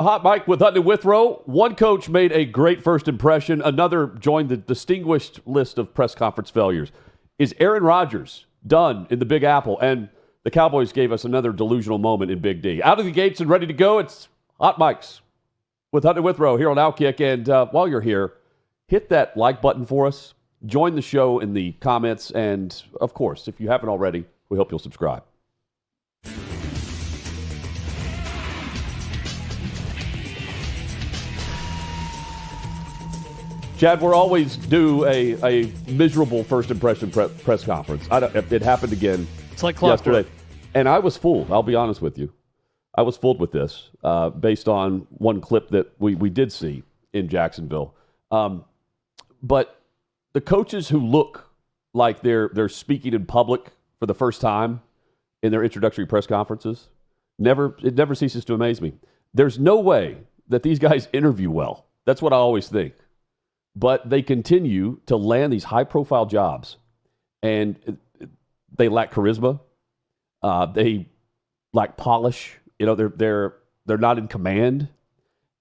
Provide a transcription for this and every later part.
Hot Mike with Hutton and Withrow. One coach made a great first impression. Another joined the distinguished list of press conference failures. Is Aaron Rodgers done in the Big Apple? And the Cowboys gave us another delusional moment in Big D. Out of the gates and ready to go, it's Hot Mike's with Hutton and Withrow here on OutKick. And while you're here, hit that like button for us. Join the show in the comments. And, of course, if you haven't already, we hope you'll subscribe. Chad, we're always due a miserable first impression press conference. It happened again yesterday. And I was fooled, I'll be honest with you. I was fooled with this based on one clip that we did see in Jacksonville. But the coaches who look like they're speaking in public for the first time in their introductory press conferences, it never ceases to amaze me. There's no way that these guys interview well. That's what I always think. But they continue to land these high-profile jobs, and they lack charisma. They lack polish. You know, they're not in command.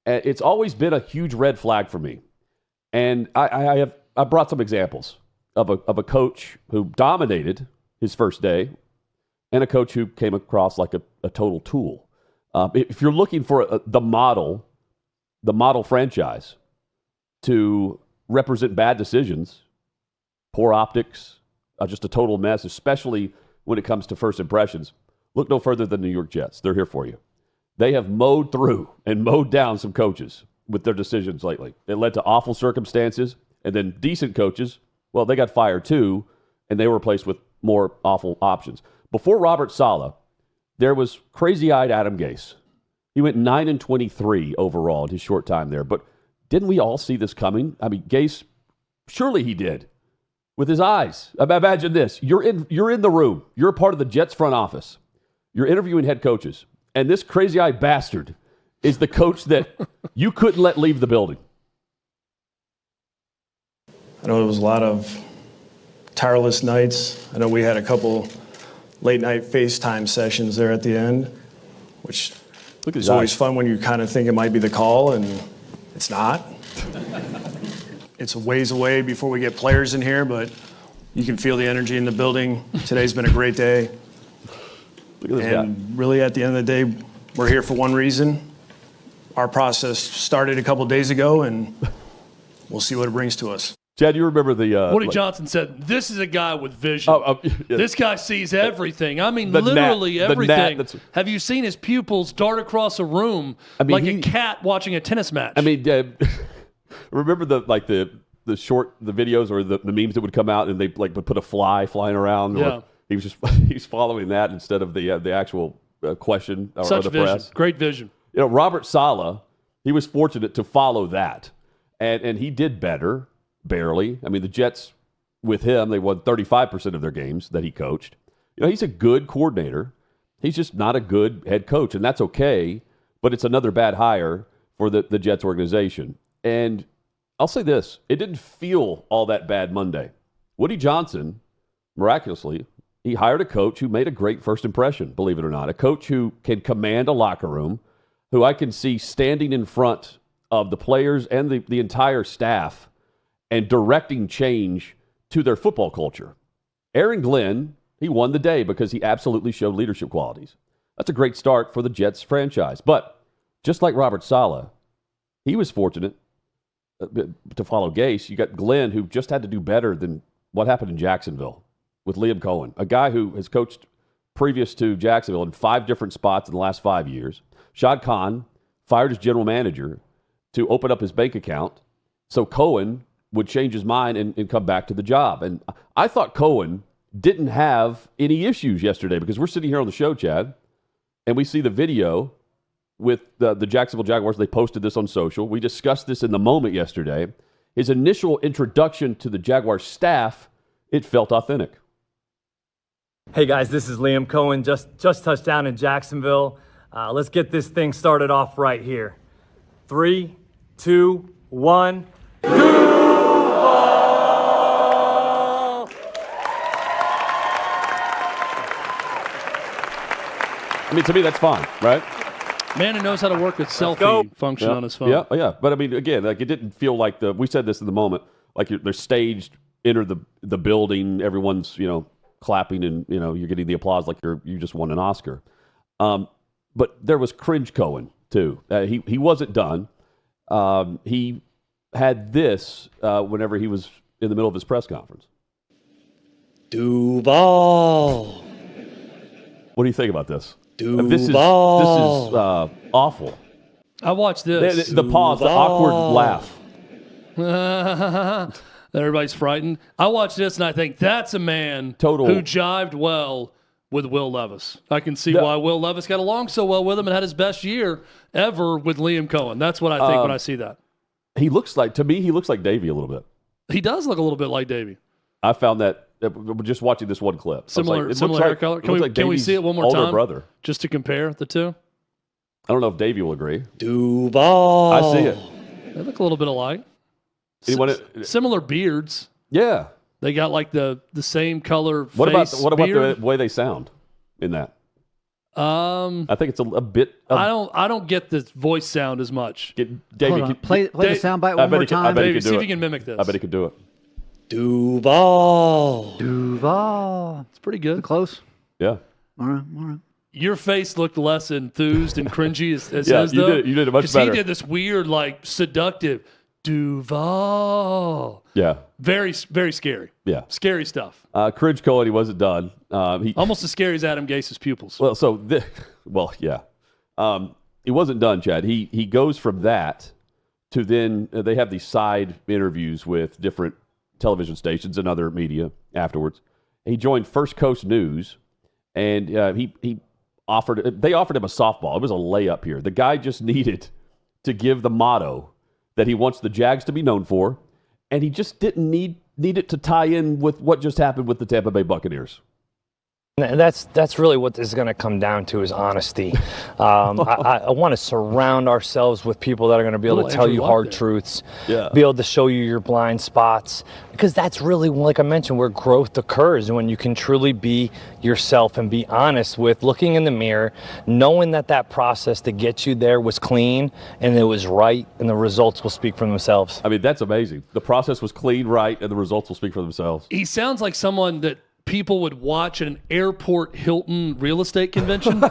And it's always been a huge red flag for me. And I brought some examples of a coach who dominated his first day, and a coach who came across like a total tool. If you're looking for the model franchise to represent bad decisions, poor optics, just a total mess, especially when it comes to first impressions, look no further than the New York Jets. They're here for you. They have mowed through and mowed down some coaches with their decisions lately. It led to awful circumstances, and then decent coaches, well, they got fired too, and they were replaced with more awful options. Before Robert Saleh, there was crazy-eyed Adam Gase. He went 9-23 overall in his short time there, but didn't we all see this coming? I mean, Gase, surely he did, with his eyes. Imagine this. You're in the room. You're a part of the Jets front office. You're interviewing head coaches, and this crazy-eyed bastard is the coach that you couldn't let leave the building. I know it was a lot of tireless nights. I know we had a couple late-night FaceTime sessions there at the end, which is always fun when you kind of think it might be the call, and it's not. It's a ways away before we get players in here, but you can feel the energy in the building. Today's been a great day. Look at this and guy. Really, at the end of the day, we're here for one reason. Our process started a couple days ago, and we'll see what it brings to us. Chad, you remember the... Woody Johnson said, this is a guy with vision. Yeah. This guy sees everything. I mean, literally everything. Have you seen his pupils dart across a room like a cat watching a tennis match? I mean, remember the videos or the memes that would come out and they would put a fly flying around? Yeah. He's following that instead of the actual question or Such the vision. press. Great vision. You know, Robert Saleh, he was fortunate to follow that. And he did better. Barely. I mean, the Jets, with him, they won 35% of their games that he coached. You know, he's a good coordinator. He's just not a good head coach, and that's okay, but it's another bad hire for the Jets organization. And I'll say this, it didn't feel all that bad Monday. Woody Johnson, miraculously, he hired a coach who made a great first impression, believe it or not, a coach who can command a locker room, who I can see standing in front of the players and the entire staff and directing change to their football culture. Aaron Glenn, he won the day because he absolutely showed leadership qualities. That's a great start for the Jets franchise. But just like Robert Saleh, he was fortunate to follow Gase. You got Glenn, who just had to do better than what happened in Jacksonville with Liam Cohen, a guy who has coached previous to Jacksonville in 5 different spots in the last 5 years. Shad Khan fired his general manager to open up his bank account so Cohen would change his mind and come back to the job. And I thought Cohen didn't have any issues yesterday because we're sitting here on the show, Chad, and we see the video with the Jacksonville Jaguars. They posted this on social. We discussed this in the moment yesterday. His initial introduction to the Jaguars staff, it felt authentic. Hey guys, this is Liam Cohen, just touched down in Jacksonville. Let's get this thing started off right here. 3, 2, 1. I mean, to me, that's fine, right? Man who knows how to work a selfie function on his phone. Yeah. But I mean, again, like it didn't feel like we said this in the moment, like they're staged, enter the building, everyone's clapping, and you're getting the applause like you just won an Oscar. But there was cringe Cohen too. He wasn't done. He had this whenever he was in the middle of his press conference. Duval. What do you think about this? Duval. This is awful. I watched this. The pause, the awkward laugh. Everybody's frightened. I watched this and I think that's a man who jived well with Will Levis. I can see why Will Levis got along so well with him and had his best year ever with Liam Cohen. That's what I think when I see that. He looks like Davey a little bit. He does look a little bit like Davey. I found that just watching this one clip. Similar hair color. Can we see it one more older time? Brother. Just to compare the two? I don't know if Davey will agree. Duval. I see it. They look a little bit alike. Similar beards. Yeah. They got like the same color What about beard. the way they sound in that? I think it's a bit. I don't get the voice sound as much. Davey, play the soundbite one more time. Davey, see if you can mimic this. I bet he could do it. Duval. It's pretty good. Close. Yeah. All right. Your face looked less enthused and cringy as his, though. You did it much better. He did this weird, like, seductive Duval. Yeah. Very, very scary. Yeah. Scary stuff. Cringe Cohen, he wasn't done. Almost as scary as Adam Gase's pupils. Yeah. He wasn't done, Chad. He goes from that to then they have these side interviews with different television stations and other media afterwards. He joined First Coast News, and they offered him a softball. It was a layup here. The guy just needed to give the motto that he wants the Jags to be known for, and he just didn't need it to tie in with what just happened with the Tampa Bay Buccaneers. And that's really what this is going to come down to is honesty. I want to surround ourselves with people that are going to be able to tell you hard truths, be able to show you your blind spots, because that's really, like I mentioned, where growth occurs, when you can truly be yourself and be honest with looking in the mirror, knowing that process to get you there was clean and it was right, and the results will speak for themselves. I mean, that's amazing. The process was clean, right, and the results will speak for themselves. He sounds like someone that people would watch at an airport Hilton real estate convention.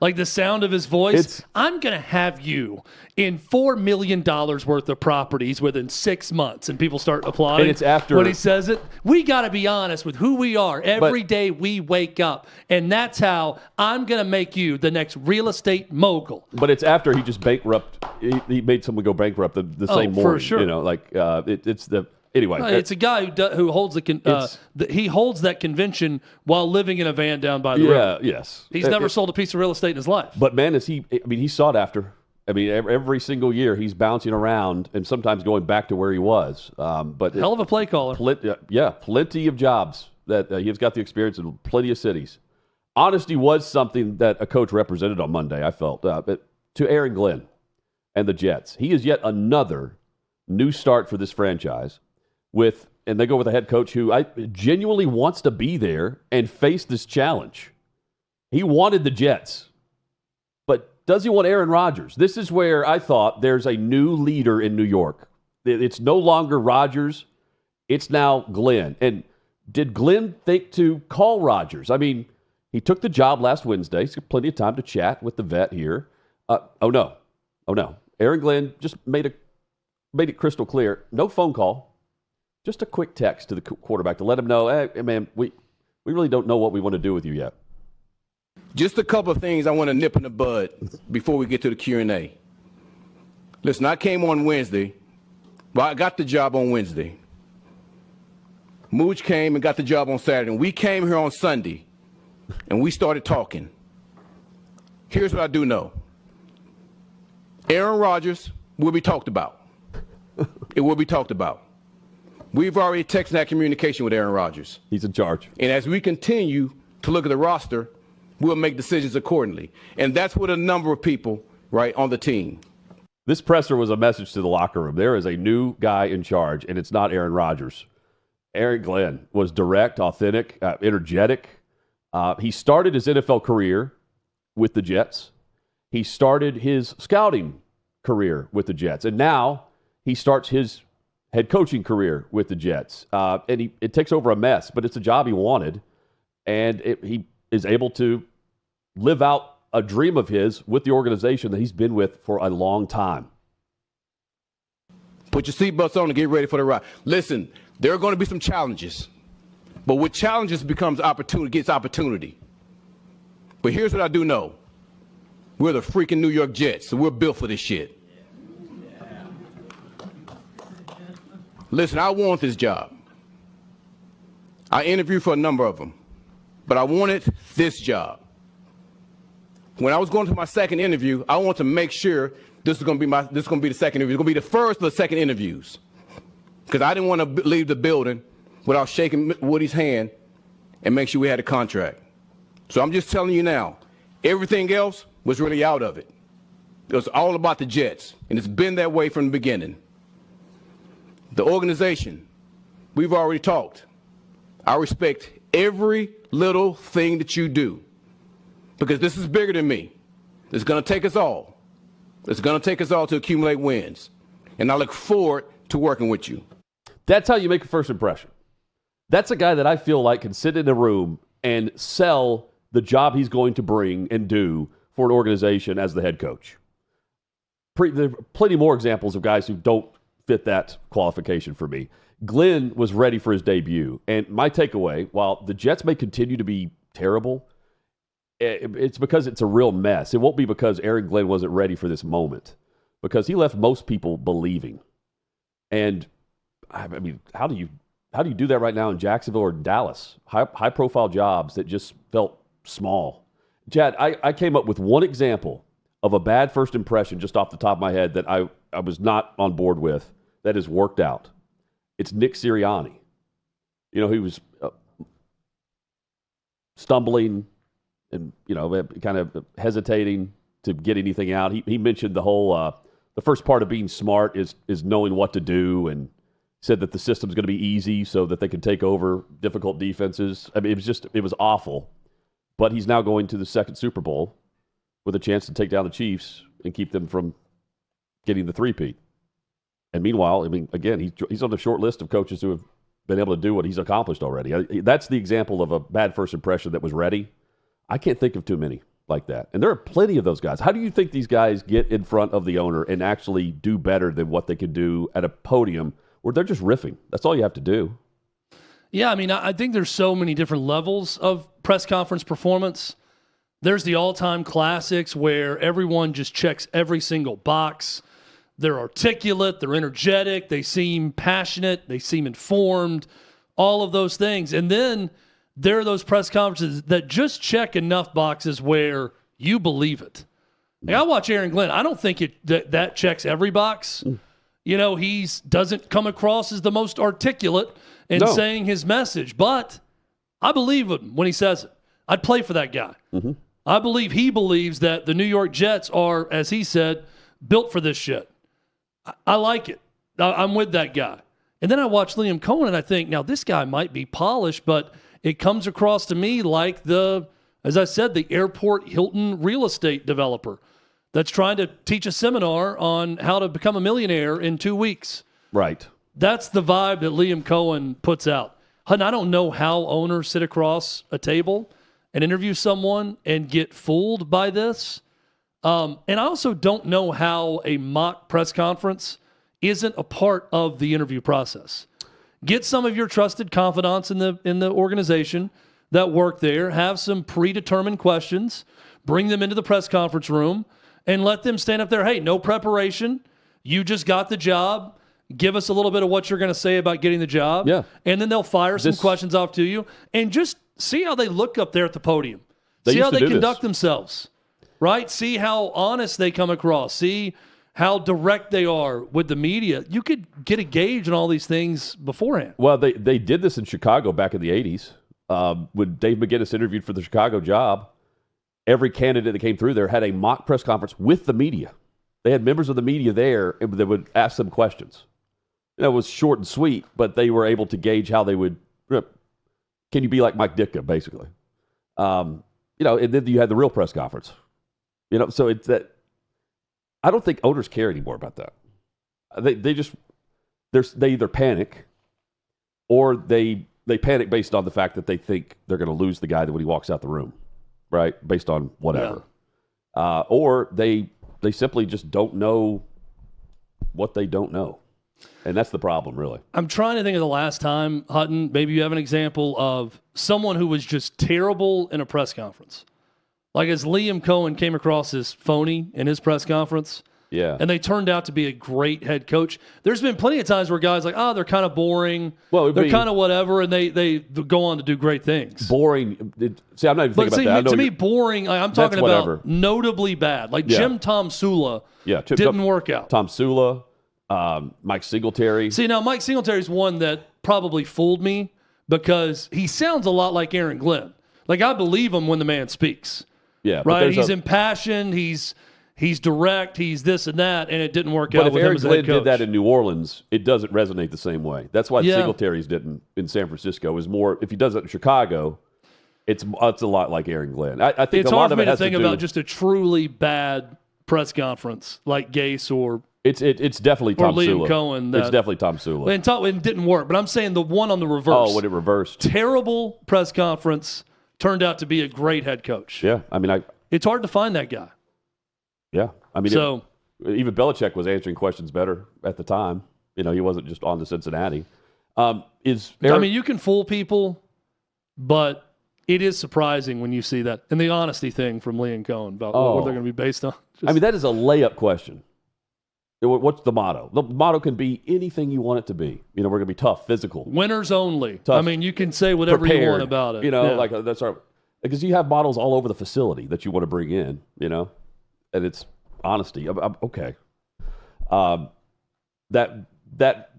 Like the sound of his voice. I'm going to have you in $4 million worth of properties within 6 months. And people start applauding. And it's after when he says it. We got to be honest with who we are every day we wake up. And that's how I'm going to make you the next real estate mogul. But it's after he just bankrupt. He made someone go bankrupt the same morning. For sure. It's the... Anyway, it's a guy who holds he holds that convention while living in a van down by the road. Yes. He's never sold a piece of real estate in his life. But man, he's sought after. I mean, every single year he's bouncing around and sometimes going back to where he was. But hell of a play caller. Plenty of jobs that he's got the experience in plenty of cities. Honesty was something that a coach represented on Monday, I felt. But to Aaron Glenn and the Jets, he is yet another new start for this franchise. And they go with a head coach who genuinely wants to be there and face this challenge. He wanted the Jets, but does he want Aaron Rodgers? This is where I thought there's a new leader in New York. It's no longer Rodgers. It's now Glenn. And did Glenn think to call Rodgers? I mean, he took the job last Wednesday. He's got plenty of time to chat with the vet here. Oh, no. Aaron Glenn just made it crystal clear. No phone call. Just a quick text to the quarterback to let him know, hey, man, we really don't know what we want to do with you yet. Just a couple of things I want to nip in the bud before we get to the Q&A. Listen, I came on Wednesday. Well, I got the job on Wednesday. Mooch came and got the job on Saturday. And we came here on Sunday, and we started talking. Here's what I do know. Aaron Rodgers will be talked about. It will be talked about. We've already texted that communication with Aaron Rodgers. He's in charge. And as we continue to look at the roster, we'll make decisions accordingly. And that's with a number of people, right, on the team. This presser was a message to the locker room. There is a new guy in charge, and it's not Aaron Rodgers. Aaron Glenn was direct, authentic, energetic. He started his NFL career with the Jets. He started his scouting career with the Jets, and now he starts his head coaching career with the Jets. And it takes over a mess, but it's a job he wanted, and he is able to live out a dream of his with the organization that he's been with for a long time. Put your seatbelts on and get ready for the ride. Listen, there are going to be some challenges, but with challenges gets opportunity. But here's what I do know. We're the freaking New York Jets, so we're built for this shit. Listen, I want this job. I interviewed for a number of them, but I wanted this job. When I was going to my second interview, I want to make sure this is going to be the second interview. It's going to be the first of the second interviews, because I didn't want to leave the building without shaking Woody's hand and make sure we had a contract. So I'm just telling you now, everything else was really out of it. It was all about the Jets, and it's been that way from the beginning. The organization, we've already talked. I respect every little thing that you do, because this is bigger than me. It's going to take us all. It's going to take us all to accumulate wins. And I look forward to working with you. That's how you make a first impression. That's a guy that I feel like can sit in a room and sell the job he's going to bring and do for an organization as the head coach. There are plenty more examples of guys who don't fit that qualification for me. Glenn was ready for his debut. And my takeaway, while the Jets may continue to be terrible, it's because it's a real mess. It won't be because Aaron Glenn wasn't ready for this moment, because he left most people believing. And I mean, how do you do that right now in Jacksonville or Dallas? High profile jobs that just felt small. Chad, I came up with one example of a bad first impression just off the top of my head that I was not on board with that has worked out. It's Nick Sirianni. You know, he was stumbling and, you know, kind of hesitating to get anything out. He mentioned the whole, the first part of being smart is knowing what to do, and said that the system's going to be easy so that they can take over difficult defenses. I mean, it was awful. But he's now going to the second Super Bowl with a chance to take down the Chiefs and keep them from getting the three-peat. And meanwhile, I mean, again, he's on the short list of coaches who have been able to do what he's accomplished already. That's the example of a bad first impression that was ready. I can't think of too many like that. And there are plenty of those guys. How do you think these guys get in front of the owner and actually do better than what they could do at a podium where they're just riffing? That's all you have to do. Yeah, I mean, I think there's so many different levels of press conference performance. There's the all-time classics where everyone just checks every single box. They're articulate, they're energetic, they seem passionate, they seem informed, all of those things. And then there are those press conferences that just check enough boxes where you believe it. Like, I watch Aaron Glenn. I don't think that checks every box. You know, he doesn't come across as the most articulate in saying his message, but I believe him when he says it. I'd play for that guy. Mm-hmm. I believe he believes that the New York Jets are, as he said, built for this shit. I like it. I'm with that guy. And then I watch Liam Cohen and I think, now this guy might be polished, but it comes across to me like as I said, the airport Hilton real estate developer that's trying to teach a seminar on how to become a millionaire in 2 weeks. Right. That's the vibe that Liam Cohen puts out. And I don't know how owners sit across a table and interview someone and get fooled by this. And I also don't know how a mock press conference isn't a part of the interview process. Get some of your trusted confidants in the organization that work there, have some predetermined questions, bring them into the press conference room, and let them stand up there. Hey, no preparation. You just got the job. Give us a little bit of what you're going to say about getting the job. Yeah. And then they'll fire some questions off to you. And just see how they look up there at the podium. See how they conduct themselves. Right? See how honest they come across. See how direct they are with the media. You could get a gauge on all these things beforehand. Well, they did this in Chicago back in the 80s. When Dave McGinnis interviewed for the Chicago job, every candidate that came through there had a mock press conference with the media. They had members of the media there that would ask them questions. It was short and sweet, but they were able to gauge how they would. Can you be like Mike Ditka, basically? And then you had the real press conference. So it's that. I don't think owners care anymore about that. They either panic, or they panic based on the fact that they think they're going to lose the guy when he walks out the room, right? Based on whatever, or they simply just don't know what they don't know. And that's the problem, really. I'm trying to think of the last time, Hutton, maybe you have an example of someone who was just terrible in a press conference. Like as Liam Cohen came across as phony in his press conference. Yeah. And they turned out to be a great head coach. There's been plenty of times where guys like, they're kind of boring. Well, they're kind of whatever, and they go on to do great things. Boring. See, I'm not even thinking about that. To me, boring, I'm talking about notably bad. Like Jim Tom Sula didn't work out. Tom Sula. Mike Singletary. See, now Mike Singletary's one that probably fooled me because he sounds a lot like Aaron Glenn. Like, I believe him when the man speaks. Yeah. Right? He's impassioned. He's direct. He's this and that, and it didn't work out with him as a head coach. But if Aaron Glenn did that in New Orleans, it doesn't resonate the same way. That's why Singletary's didn't in San Francisco. Is more, if he does it in Chicago, it's a lot like Aaron Glenn. I think it's a lot hard for of me it to has think to do about just a truly bad press conference like Gase or It's definitely Tom Liam Sula. Cohen. It's definitely Tom Sula. And it didn't work, but I'm saying the one on the reverse. Oh, when it reversed. Terrible press conference turned out to be a great head coach. Yeah, I mean, it's hard to find that guy. Yeah, I mean, even Belichick was answering questions better at the time. He wasn't just on to Cincinnati. You can fool people, but it is surprising when you see that. And the honesty thing from Liam Cohen about what they're going to be based on. That is a layup question. What's the motto? The motto can be anything you want it to be. We're going to be tough, physical. Winners only. Tough, you can say whatever you want about it. That's our, because you have models all over the facility that you want to bring in, and it's honesty. Okay. That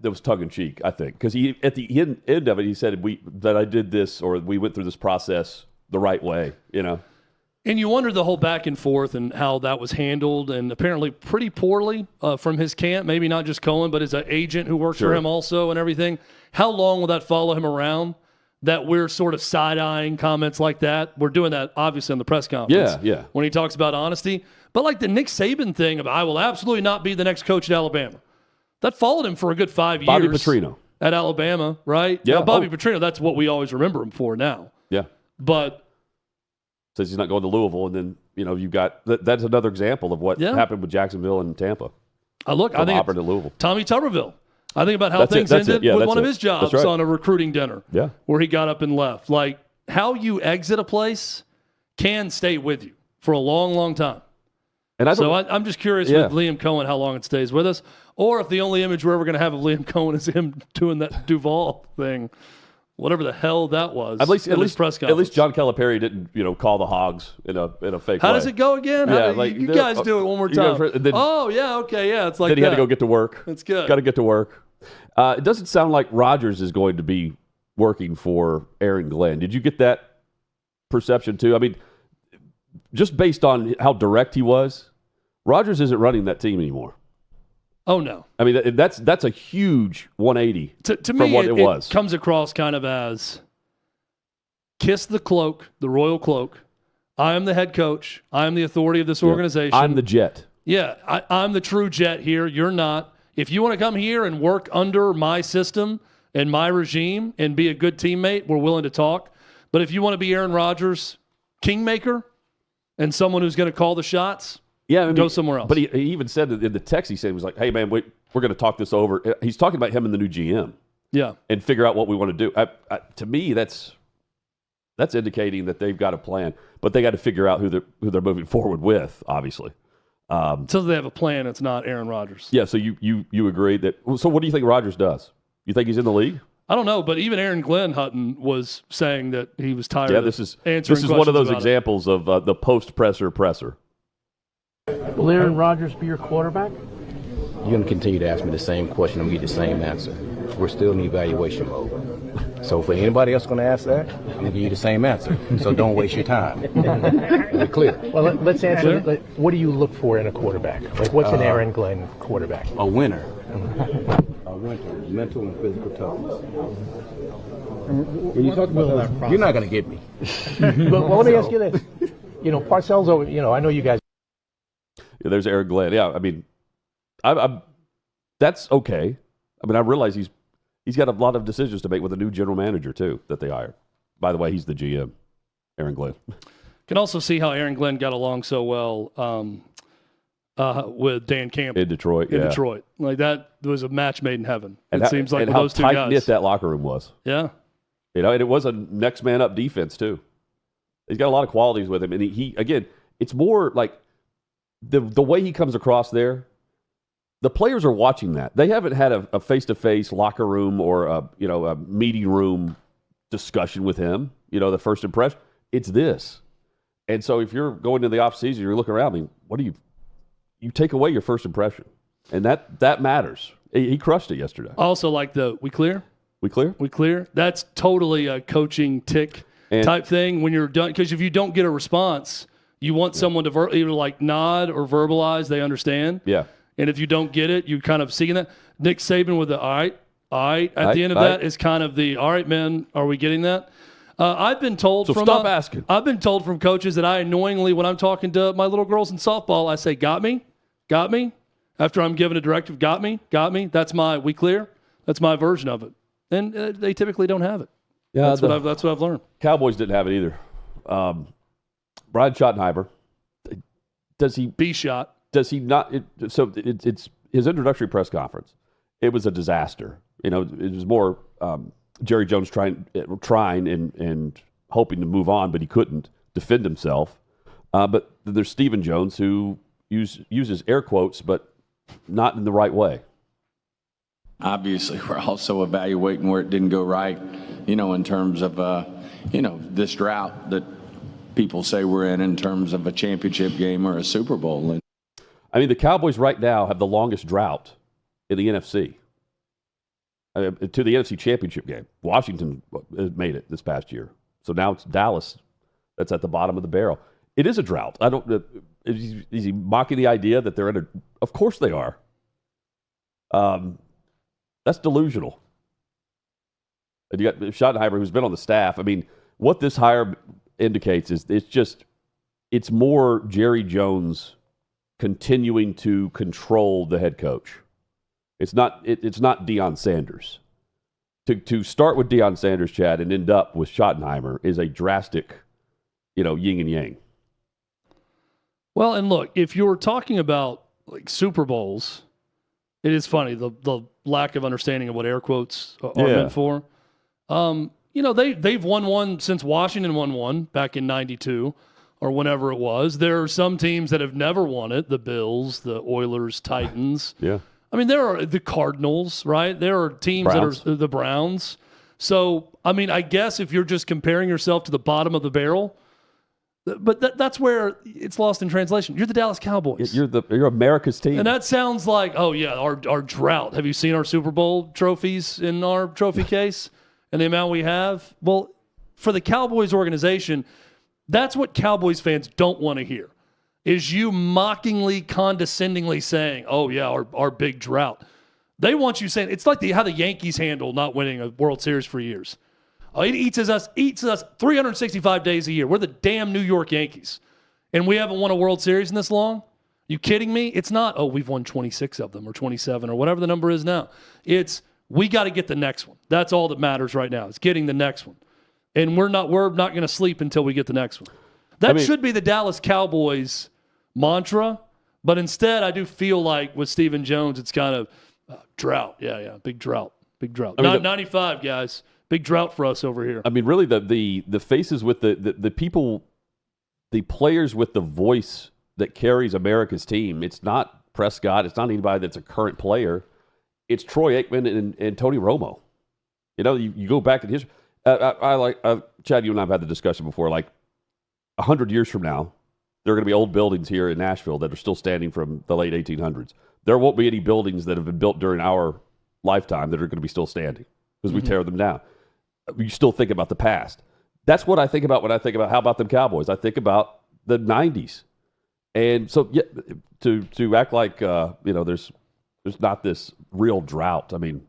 was tongue in cheek, I think, because he at the end of it he said that I did this or we went through this process the right way, And you wonder the whole back and forth and how that was handled, and apparently pretty poorly from his camp. Maybe not just Cohen, but his agent who works for him also and everything. How long will that follow him around? That we're sort of side-eyeing comments like that. We're doing that obviously in the press conference. Yeah. When he talks about honesty, but like the Nick Saban thing of I will absolutely not be the next coach at Alabama. That followed him for a good 5 years. Bobby Petrino at Alabama, right? Yeah, Bobby Petrino. That's what we always remember him for now. Yeah, but. Says he's not going to Louisville, and then you got that's another example of what happened with Jacksonville and Tampa. I think Auburn to Louisville. Tommy Tuberville. I think about how things ended with one of his jobs on a recruiting dinner. Yeah, where he got up and left. Like how you exit a place can stay with you for a long, long time. And I'm just curious with Liam Cohen how long it stays with us, or if the only image we're ever going to have of Liam Cohen is him doing that Duval thing. Whatever the hell that was. At least press conference. At least John Calipari didn't, call the Hogs in a fake way. How does it go again? You guys do it one more time. It's like then he had to go get to work. That's good. Got to get to work. It doesn't sound like Rodgers is going to be working for Aaron Glenn. Did you get that perception too? I mean, just based on how direct he was, Rodgers isn't running that team anymore. Oh, no. I mean, that's a huge 180 to from me, what it was. It comes across kind of as kiss the cloak, the royal cloak. I am the head coach. I am the authority of this organization. I'm the jet. Yeah, I'm the true jet here. You're not. If you want to come here and work under my system and my regime and be a good teammate, we're willing to talk. But if you want to be Aaron Rodgers, kingmaker, and someone who's going to call the shots, go somewhere else. But he even said that in the text, he said, he was like, hey, man, we're going to talk this over. He's talking about him and the new GM. Yeah. And figure out what we want to do. To me, that's indicating that they've got a plan. But they got to figure out who they're moving forward with, obviously. So they have a plan. It's not Aaron Rodgers. Yeah, so you agree that – so what do you think Rodgers does? You think he's in the league? I don't know, but even Aaron Glenn Hutton was saying that he was tired of answering questions. This is one of those examples of the post-presser. Will Aaron Rodgers be your quarterback? You're going to continue to ask me the same question and get the same answer. We're still in evaluation mode. So for anybody else going to ask that, I'm going to give you the same answer. So don't waste your time. We're clear. Well, let's answer. What do you look for in a quarterback? Like, what's an Aaron Glenn quarterback? A winner. A winner. Mental and physical toughness. When you talk about that, you're not going to get me. Well, let me ask you this. Parcells over. I know you guys Yeah, there's Aaron Glenn. Yeah, I mean, that's okay. I mean, I realize he's got a lot of decisions to make with a new general manager too that they hired. By the way, he's the GM, Aaron Glenn. Can also see how Aaron Glenn got along so well with Dan Campbell in Detroit. Detroit, like that was a match made in heaven. And it seems like and with how those two tight knit guys. that locker room was. Yeah, and it was a next man up defense too. He's got a lot of qualities with him, and he again, it's more like the way he comes across there. The players are watching that. They haven't had a face-to-face locker room or a meeting room discussion with him. The first impression. It's this. And so if you're going to the offseason, you're looking around, I mean, what do you take away your first impression? And that matters. He crushed it yesterday. Also like we clear? We clear? We clear? That's totally a coaching tick type thing when you're done. Because if you don't get a response, you want someone to either like nod or verbalize they understand. Yeah. And if you don't get it, you kind of seeing that. Nick Saban with the all right at the end of that is kind of the all right, man, are we getting that? I've been told stop asking. I've been told from coaches that I annoyingly, when I'm talking to my little girls in softball, I say, got me? After I'm given a directive, got me? That's my we clear. That's my version of it. And they typically don't have it. Yeah, that's what I've learned. Cowboys didn't have it either. Brian Schottenheimer, does he B-shot? Does he not? It's his introductory press conference. It was a disaster. It was more Jerry Jones trying and hoping to move on, but he couldn't defend himself. But there's Stephen Jones who uses air quotes, but not in the right way. Obviously, we're also evaluating where it didn't go right, in terms of, this drought that people say we're in terms of a championship game or a Super Bowl. I mean, the Cowboys right now have the longest drought in the NFC. To the NFC Championship game. Washington made it this past year. So now it's Dallas that's at the bottom of the barrel. It is a drought. Is he mocking the idea that they're in a... Of course they are. That's delusional. And you got Schottenheimer, who's been on the staff. I mean, what this hire indicates is it's more Jerry Jones continuing to control the head coach. It's not Deion Sanders. To start with Deion Sanders, Chad, and end up with Schottenheimer is a drastic, yin and yang. Well, and look, if you're talking about like Super Bowls, it is funny the lack of understanding of what air quotes are meant for. They've won one since Washington won one back in '92 or whenever it was. There are some teams that have never won it: the Bills, the Oilers, Titans. Yeah. I mean, there are the Cardinals, right? There are teams Browns. that are the Browns. So, I mean, I guess if you're just comparing yourself to the bottom of the barrel, but that's where it's lost in translation. You're the Dallas Cowboys. You're America's team. And that sounds like, oh, yeah, our drought. Have you seen our Super Bowl trophies in our trophy case and the amount we have? Well, for the Cowboys organization, that's what Cowboys fans don't want to hear. Is you mockingly, condescendingly saying, oh, yeah, our big drought. They want you saying, it's like how the Yankees handle not winning a World Series for years. It eats us 365 days a year. We're the damn New York Yankees. And we haven't won a World Series in this long? You kidding me? It's not, oh, we've won 26 of them or 27 or whatever the number is now. It's, we got to get the next one. That's all that matters right now. It's getting the next one. And we're not going to sleep until we get the next one. That should be the Dallas Cowboys mantra, but instead I do feel like with Stephen Jones, it's kind of drought. Yeah, big drought. 95, guys. Big drought for us over here. I mean, really, the faces with the people, the players with the voice that carries America's team. It's not Prescott. It's not anybody that's a current player. It's Troy Aikman and Tony Romo. You go back in history. Chad, you and I have had the discussion before. Like 100 years from now, there are going to be old buildings here in Nashville that are still standing from the late 1800s. There won't be any buildings that have been built during our lifetime that are going to be still standing because we tear them down. You still think about the past. That's what I think about when I think about how about them Cowboys. I think about the 90s. And so to act like there's not this real drought. I mean,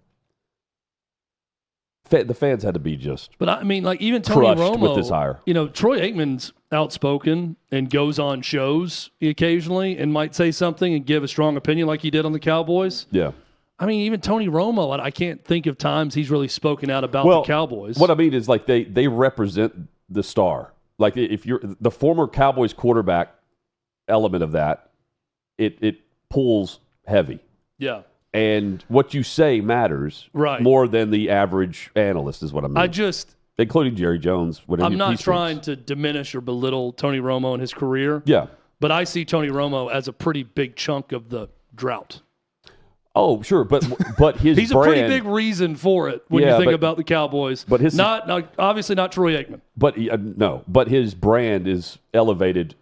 the fans had to be just. But I mean, like even Tony Romo with this hire. Troy Aikman's outspoken and goes on shows occasionally and might say something and give a strong opinion like he did on the Cowboys. Yeah. I mean, even Tony Romo, I can't think of times he's really spoken out about the Cowboys. What I mean is like they represent the star. Like if you're the former Cowboys quarterback element of that, it pulls heavy. Yeah. And what you say matters more than the average analyst is what I mean. Including Jerry Jones. I'm not trying to diminish or belittle Tony Romo and his career. Yeah. But I see Tony Romo as a pretty big chunk of the drought. Oh, sure, but his he's brand, a pretty big reason for it when you think about the Cowboys. But his obviously not Troy Aikman. But no, but his brand is elevated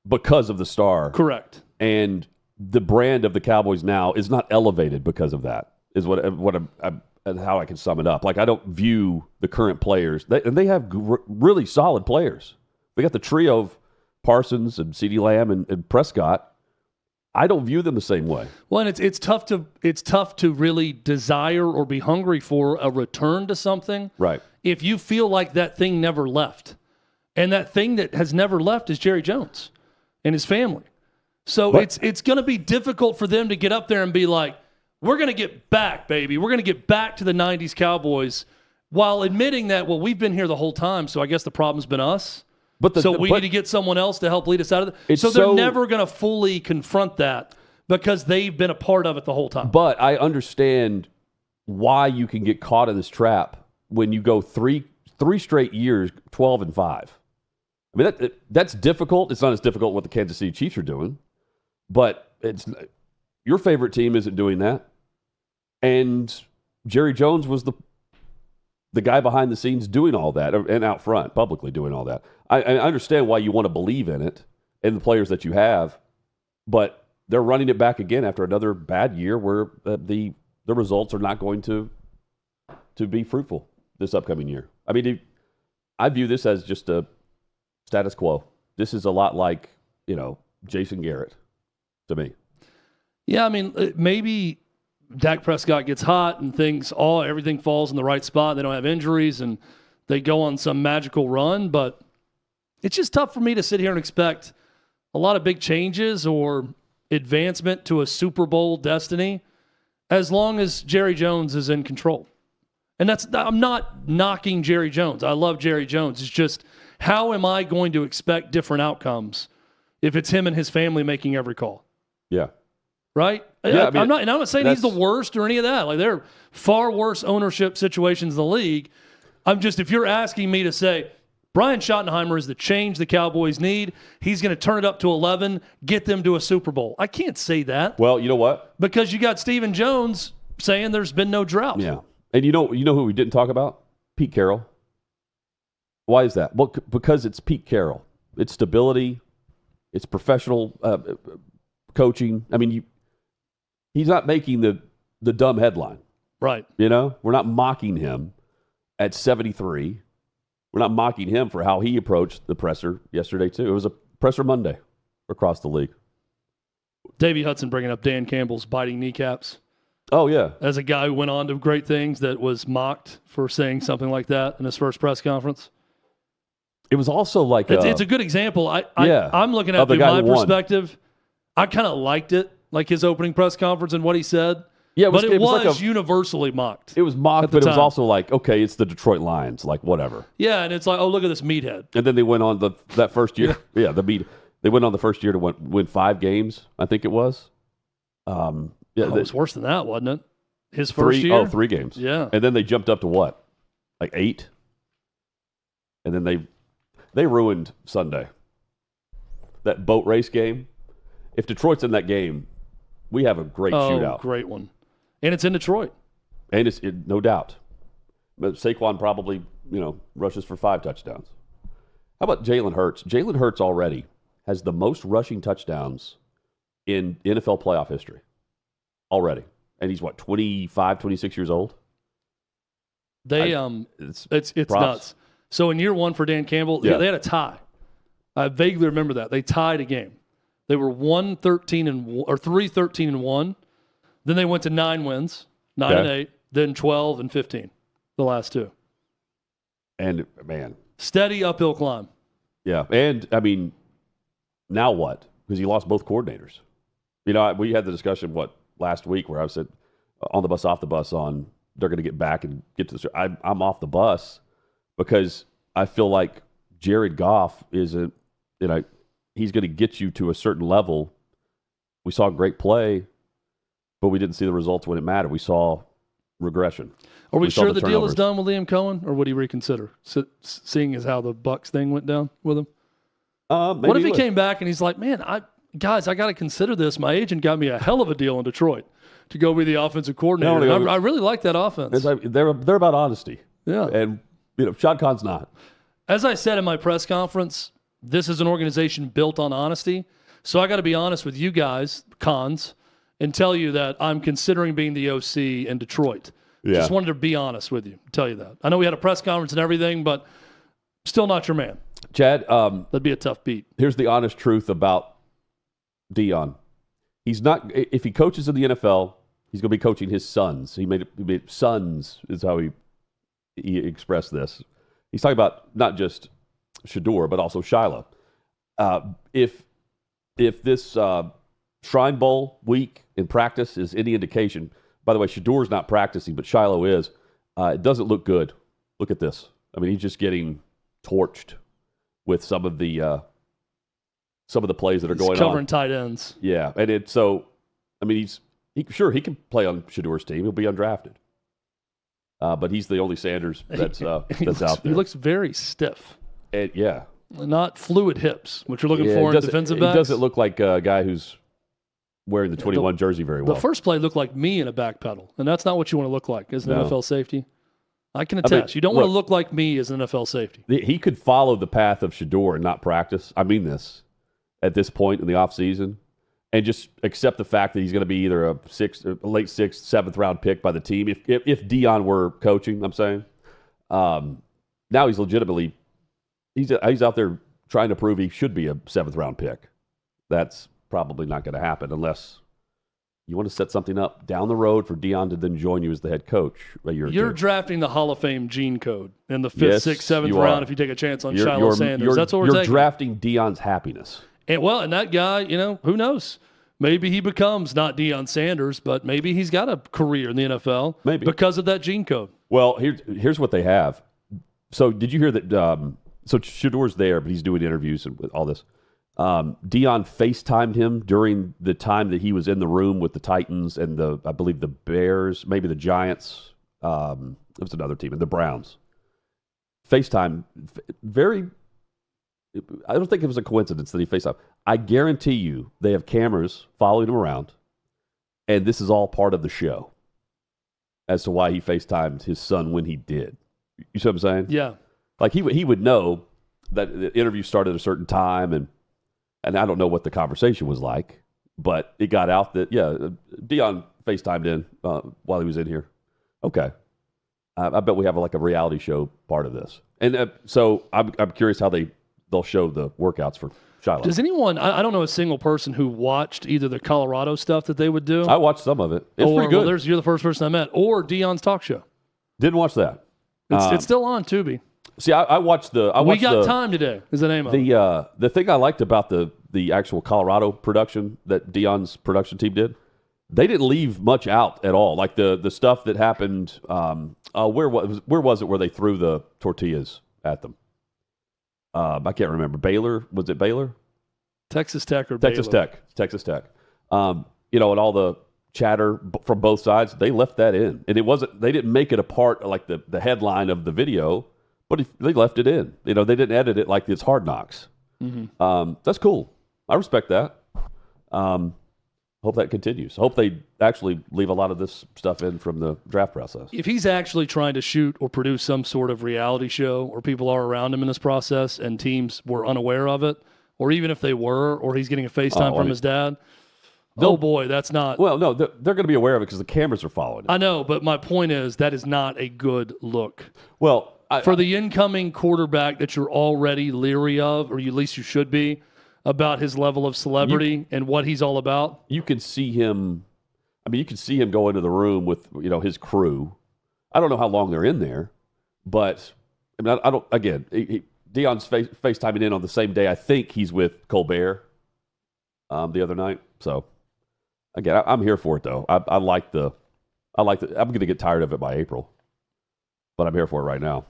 because of the star. Correct. And the brand of the Cowboys now is not elevated because of that. Is how I can sum it up. Like I don't view the current players, and they have really solid players. They got the trio of Parsons and CeeDee Lamb and Prescott. I don't view them the same way. Well, and it's tough to really desire or be hungry for a return to something. Right. If you feel like that thing never left. And that thing that has never left is Jerry Jones and his family. So it's going to be difficult for them to get up there and be like, we're going to get back, baby. We're going to get back to the 90s Cowboys while admitting that, well, we've been here the whole time, so I guess the problem's been us. So we need to get someone else to help lead us out of it. So they're never going to fully confront that because they've been a part of it the whole time. But I understand why you can get caught in this trap when you go three straight years, 12-5. I mean, that's difficult. It's not as difficult what the Kansas City Chiefs are doing, but your favorite team isn't doing that. And Jerry Jones was the guy behind the scenes doing all that and out front, publicly doing all that. I understand why you want to believe in it and the players that you have, but they're running it back again after another bad year where the results are not going to be fruitful this upcoming year. I mean, I view this as just a status quo. This is a lot like, Jason Garrett to me. Yeah, I mean, maybe Dak Prescott gets hot and everything falls in the right spot. They don't have injuries and they go on some magical run, but it's just tough for me to sit here and expect a lot of big changes or advancement to a Super Bowl destiny as long as Jerry Jones is in control. And I'm not knocking Jerry Jones. I love Jerry Jones. It's just, how am I going to expect different outcomes if it's him and his family making every call? Yeah. Right? Yeah, I'm not saying he's the worst or any of that. Like, there are far worse ownership situations in the league. If you're asking me to say, Brian Schottenheimer is the change the Cowboys need, he's going to turn it up to 11, get them to a Super Bowl. I can't say that. Well, you know what? Because you got Stephen Jones saying there's been no drought. Yeah. And you know who we didn't talk about? Pete Carroll. Why is that? Well, because it's Pete Carroll. It's stability. It's professional coaching. I mean, he's not making the dumb headline. Right. We're not mocking him at 73. We're not mocking him for how he approached the presser yesterday, too. It was a presser Monday across the league. Davey Hudson bringing up Dan Campbell's biting kneecaps. Oh, yeah. As a guy who went on to great things that was mocked for saying something like that in his first press conference. It was also like... It's a good example. I'm looking at it through my perspective. I kind of liked it, like his opening press conference and what he said. Yeah, but it was universally mocked. It was mocked, but it was also like, okay, it's the Detroit Lions, like whatever. Yeah, and it's like, oh, look at this meathead. And then they went on that first year. They went on the first year to win 5 games, I think it was. It was worse than that, wasn't it? His first year? Oh, 3 games. Yeah. And then they jumped up to what? Like 8? And then they ruined Sunday. That boat race game. If Detroit's in that game, we have a great shootout. Great one. And it's in Detroit. And it's no doubt. But Saquon probably, rushes for 5 touchdowns. How about Jalen Hurts? Jalen Hurts already has the most rushing touchdowns in NFL playoff history. Already. And he's 25, 26 years old? It's nuts. So in year 1 for Dan Campbell, they had a tie. I vaguely remember that. They tied a game. They were 3-13-1. Then they went to 9 wins, 9-8, then 12 and 15, the last 2. And, man. Steady uphill climb. Yeah. And, I mean, now what? Because he lost both coordinators. You know, we had the discussion, last week where I said on the bus, off the bus on they're going to get back and get to the – I'm off the bus because I feel like Jared Goff isn't – he's going to get you to a certain level. We saw great play, but we didn't see the results when it mattered. We saw regression. Are we sure the deal is done with Liam Cohen, or would he reconsider, seeing as how the Bucs thing went down with him? What if he came back and he's like, man, I got to consider this. My agent got me a hell of a deal in Detroit to go be the offensive coordinator. I really like that offense. They're about honesty. Yeah. And, Shad Khan's not. As I said in my press conference, this is an organization built on honesty. So I got to be honest with you guys, Khans, and tell you that I'm considering being the OC in Detroit. Yeah. Just wanted to be honest with you, tell you that. I know we had a press conference and everything, but still not your man. Chad, that'd be a tough beat. Here's the honest truth about Deion. He's not. If he coaches in the NFL, he's going to be coaching his sons. He made sons is how he expressed this. He's talking about not just Shador, but also Shiloh. If this Shrine Bowl week in practice is any indication, by the way, Shador's not practicing, but Shiloh is. It doesn't look good. Look at this. I mean, he's just getting torched with some of the plays that are going on. Covering tight ends. Yeah, and I mean, he can play on Shador's team. He'll be undrafted. But he's the only Sanders that's out there. He looks very stiff. And, yeah. Not fluid hips, which you're looking for in defensive backs. He doesn't look like a guy who's wearing the 21 jersey very well. The first play looked like me in a back pedal, and that's not what you want to look like as an NFL safety. I can attest. You don't want to look like me as an NFL safety. He could follow the path of Shador and not practice. I mean this at this point in the offseason, and just accept the fact that he's going to be either a late 6th, 7th round pick by the team. If Deion were coaching, I'm saying. Now he's legitimately he's out there trying to prove he should be a 7th round pick. That's probably not going to happen unless you want to set something up down the road for Deion to then join you as the head coach a year or You're two. Drafting the Hall of Fame gene code in the 5th, 6th, 7th round if you take a chance on Shiloh Sanders. That's what we're taking. You're drafting Deion's happiness. And that guy, who knows? Maybe he becomes not Deion Sanders, but maybe he's got a career in the NFL because of that gene code. Well, here's what they have. So did you hear that? So Shador's there, but he's doing interviews and all this. Deion FaceTimed him during the time that he was in the room with the Titans and I believe the Bears, maybe the Giants. It was another team, and the Browns. FaceTime, I don't think it was a coincidence that he FaceTimed. I guarantee you they have cameras following him around, and this is all part of the show as to why he FaceTimed his son when he did. You see what I'm saying? Yeah. Like he would know that the interview started at a certain time, and I don't know what the conversation was like, but it got out that, Deion FaceTimed in while he was in here. Okay. I bet we have a reality show part of this. And so I'm curious how they'll show the workouts for Shiloh. Does anyone, I don't know a single person who watched either the Colorado stuff that they would do. I watched some of it. It's pretty good. Well, you're the first person I met. Or Deion's talk show. Didn't watch that. It's still on Tubi. See, I watched the. We Got Time Today is the name of it. The thing I liked about the actual Colorado production that Deion's production team did, they didn't leave much out at all. Like the stuff that happened. Where was it where they threw the tortillas at them? I can't remember. Baylor, was it Baylor? Texas Tech or Texas Baylor? Texas Tech. And all the chatter from both sides, they left that in, and they didn't make it a part of like the headline of the video. But they left it in. They didn't edit it like it's Hard Knocks. Mm-hmm. That's cool. I respect that. Hope that continues. Hope they actually leave a lot of this stuff in from the draft process. If he's actually trying to shoot or produce some sort of reality show, or people are around him in this process and teams were unaware of it, or even if they were, or he's getting a FaceTime from his dad, boy, that's not... Well, no, they're going to be aware of it because the cameras are following it. I know, but my point is that is not a good look. Well... For the incoming quarterback that you're already leery of, or at least you should be, about his level of celebrity and what he's all about. You can see him. I mean, you can see him go into the room with his crew. I don't know how long they're in there, but I mean, I don't. Again, Deion's FaceTiming in on the same day. I think he's with Colbert the other night. So again, I'm here for it though. I like the. I'm going to get tired of it by April, but I'm here for it right now.